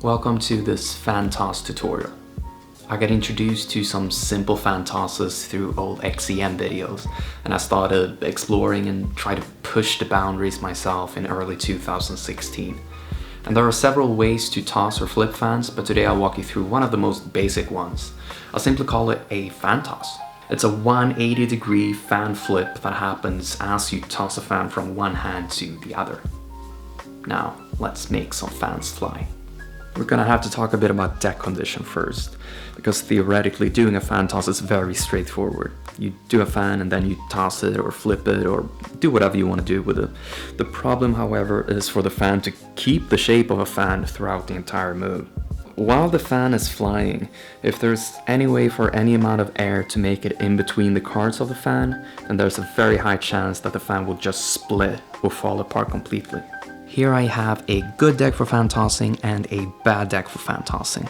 Welcome to this fan toss tutorial. I got introduced to some simple fan tosses through old XEM videos, and I started exploring and trying to push the boundaries myself in early 2016. And there are several ways to toss or flip fans, but today I'll walk you through one of the most basic ones. I'll simply call it a fan toss. It's a 180-degree fan flip that happens as you toss a fan from one hand to the other. Now, let's make some fans fly. We're gonna have to talk a bit about deck condition first, because theoretically doing a fan toss is very straightforward. You do a fan and then you toss it or flip it or do whatever you want to do with it. The problem, however, is for the fan to keep the shape of a fan throughout the entire move. While the fan is flying, if there's any way for any amount of air to make it in between the cards of the fan, then there's a very high chance that the fan will just split or fall apart completely. Here I have a good deck for fan tossing and a bad deck for fan tossing.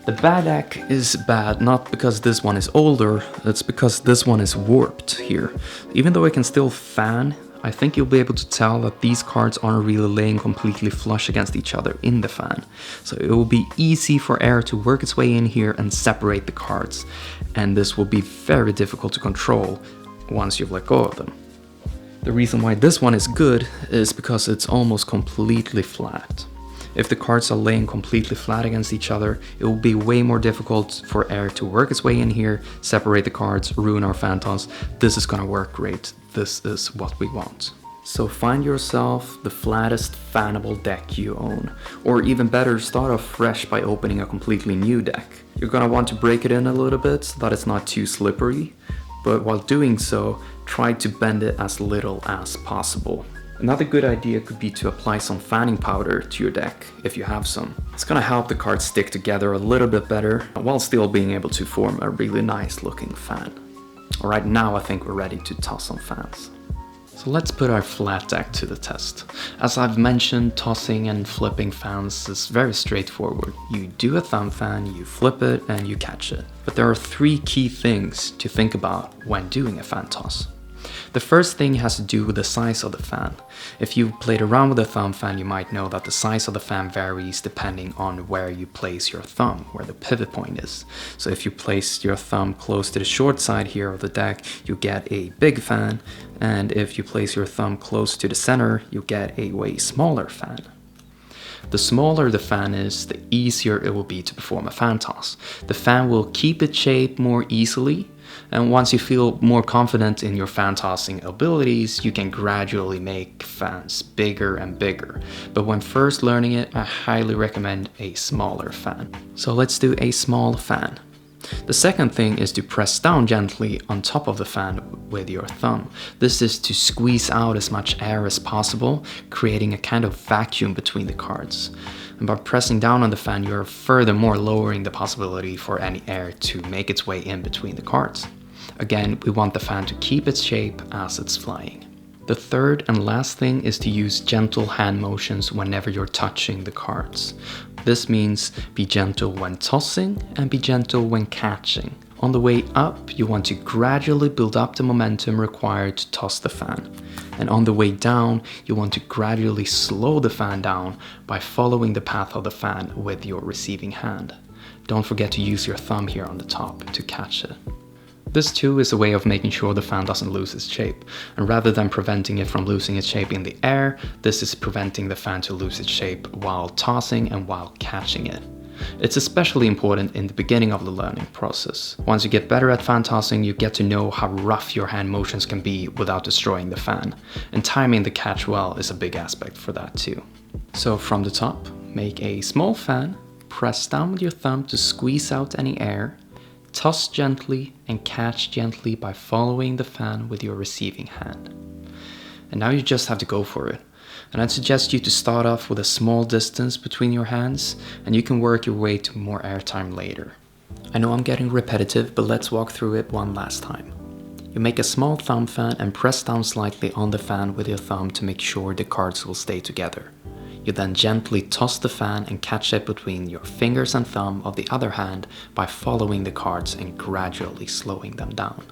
The bad deck is bad not because this one is older, it's because this one is warped here. Even though it can still fan, I think you'll be able to tell that these cards aren't really laying completely flush against each other in the fan. So it will be easy for air to work its way in here and separate the cards. And this will be very difficult to control once you've let go of them. The reason why this one is good is because it's almost completely flat. If the cards are laying completely flat against each other, it will be way more difficult for air to work its way in here, separate the cards, ruin our fan toss. This is gonna work great. This is what we want. So find yourself the flattest fannable deck you own. Or even better, start off fresh by opening a completely new deck. You're gonna want to break it in a little bit so that it's not too slippery. But while doing so, try to bend it as little as possible. Another good idea could be to apply some fanning powder to your deck, if you have some. It's gonna help the cards stick together a little bit better, while still being able to form a really nice looking fan. Alright, now I think we're ready to toss some fans. So let's put our flat deck to the test. As I've mentioned, tossing and flipping fans is very straightforward. You do a thumb fan, you flip it, and you catch it. But there are three key things to think about when doing a fan toss. The first thing has to do with the size of the fan. If you've played around with a thumb fan, you might know that the size of the fan varies depending on where you place your thumb, where the pivot point is. So if you place your thumb close to the short side here of the deck, you get a big fan, and if you place your thumb close to the center, you get a way smaller fan. The smaller the fan is, the easier it will be to perform a fan toss. The fan will keep its shape more easily, and once you feel more confident in your fan tossing abilities, you can gradually make fans bigger and bigger. But when first learning it, I highly recommend a smaller fan. So let's do a small fan. The second thing is to press down gently on top of the fan with your thumb. This is to squeeze out as much air as possible, creating a kind of vacuum between the cards. And by pressing down on the fan, you're furthermore lowering the possibility for any air to make its way in between the cards. Again, we want the fan to keep its shape as it's flying. The third and last thing is to use gentle hand motions whenever you're touching the cards. This means be gentle when tossing and be gentle when catching. On the way up, you want to gradually build up the momentum required to toss the fan. And on the way down, you want to gradually slow the fan down by following the path of the fan with your receiving hand. Don't forget to use your thumb here on the top to catch it. This too is a way of making sure the fan doesn't lose its shape, and rather than preventing it from losing its shape in the air, this is preventing the fan to lose its shape while tossing and while catching it. It's especially important in the beginning of the learning process. Once you get better at fan tossing, you get to know how rough your hand motions can be without destroying the fan, and timing the catch well is a big aspect for that too. So from the top, make a small fan, press down with your thumb to squeeze out any air, toss gently and catch gently by following the fan with your receiving hand. And now you just have to go for it. And I'd suggest you to start off with a small distance between your hands, and you can work your way to more airtime later. I know I'm getting repetitive, but let's walk through it one last time. You make a small thumb fan and press down slightly on the fan with your thumb to make sure the cards will stay together. You then gently toss the fan and catch it between your fingers and thumb of the other hand by following the cards and gradually slowing them down.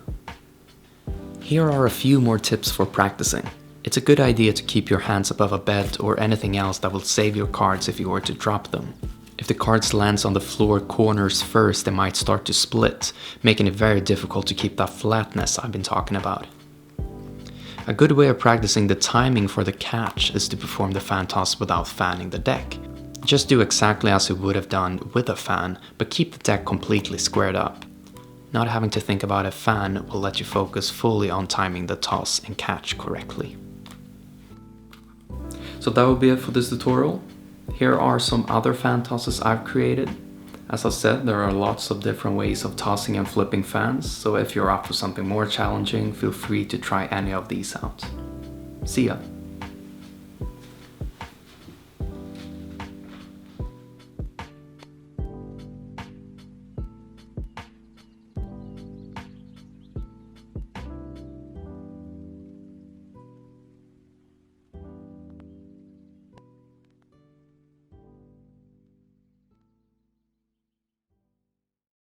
Here are a few more tips for practicing. It's a good idea to keep your hands above a bed or anything else that will save your cards if you were to drop them. If the cards lands on the floor corners first, they might start to split, making it very difficult to keep that flatness I've been talking about. A good way of practicing the timing for the catch is to perform the fan toss without fanning the deck. Just do exactly as you would have done with a fan, but keep the deck completely squared up. Not having to think about a fan will let you focus fully on timing the toss and catch correctly. So that will be it for this tutorial. Here are some other fan tosses I've created. As I said, there are lots of different ways of tossing and flipping fans, so if you're up for something more challenging, feel free to try any of these out. See ya!